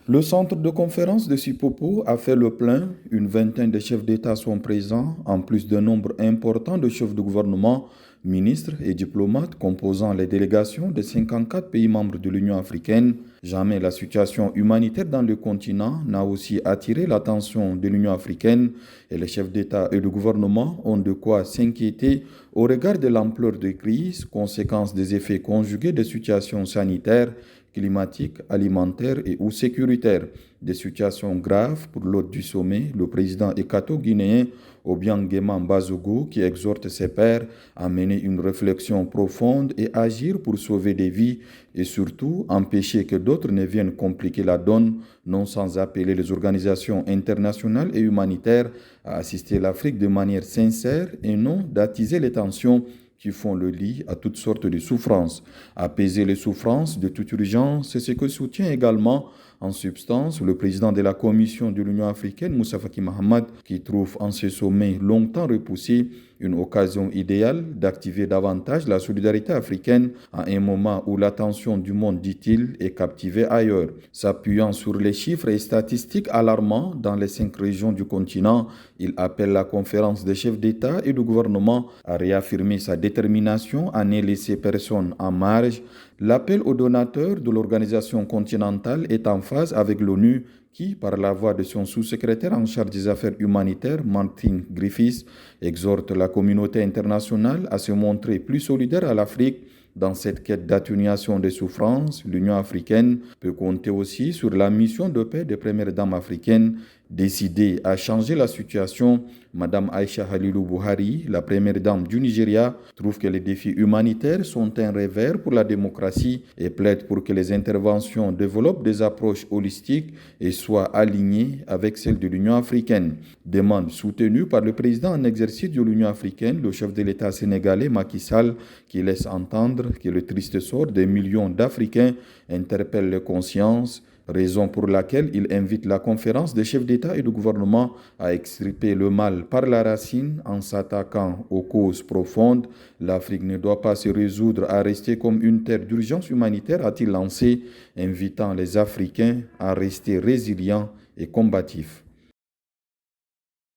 Le centre de conférence de Sipopo a fait le plein. Une vingtaine de chefs d'État sont présents, en plus d'un nombre important de chefs de gouvernement, ministres et diplomates composant les délégations de 54 pays membres de l'Union africaine. Jamais la situation humanitaire dans le continent n'a aussi attiré l'attention de l'Union africaine et les chefs d'État et de gouvernement ont de quoi s'inquiéter au regard de l'ampleur des crises, conséquences des effets conjugués des situations sanitaires, climatiques, alimentaires et ou sécuritaires. Des situations graves pour l'hôte du sommet, le président équato-guinéen Obiang-Nguema Bazogo, qui exhorte ses pairs à mener une réflexion profonde et agir pour sauver des vies et surtout empêcher que d'autres ne viennent compliquer la donne, non sans appeler les organisations internationales et humanitaires à assister l'Afrique de manière sincère et non d'attiser les tensions qui font le lit à toutes sortes de souffrances. Apaiser les souffrances de toute urgence, c'est ce que soutient également en substance le président de la Commission de l'Union africaine, Moussa Faki Mahamat, qui trouve en ce sommet longtemps repoussé une occasion idéale d'activer davantage la solidarité africaine à un moment où l'attention du monde, dit-il, est captivée ailleurs. S'appuyant sur les chiffres et statistiques alarmants dans les 5 régions du continent, il appelle la conférence des chefs d'État et de gouvernement à réaffirmer sa détermination à ne laisser personne en marge. L'appel aux donateurs de l'organisation continentale est en phase avec l'ONU qui, par la voix de son sous-secrétaire en charge des affaires humanitaires, Martin Griffiths, exhorte la communauté internationale à se montrer plus solidaire à l'Afrique. Dans cette quête d'atténuation des souffrances, l'Union africaine peut compter aussi sur la mission de paix des premières dames africaines. Décidée à changer la situation, Madame Aïcha Halilou Buhari, la première dame du Nigeria, trouve que les défis humanitaires sont un revers pour la démocratie et plaide pour que les interventions développent des approches holistiques et soient alignées avec celles de l'Union africaine. Demande soutenue par le président en exercice de l'Union africaine, le chef de l'État sénégalais Macky Sall, qui laisse entendre que le triste sort des millions d'Africains interpelle les consciences, raison pour laquelle il invite la conférence des chefs d'État et de gouvernement à extirper le mal par la racine en s'attaquant aux causes profondes. L'Afrique ne doit pas se résoudre à rester comme une terre d'urgence humanitaire, a-t-il lancé, invitant les Africains à rester résilients et combatifs.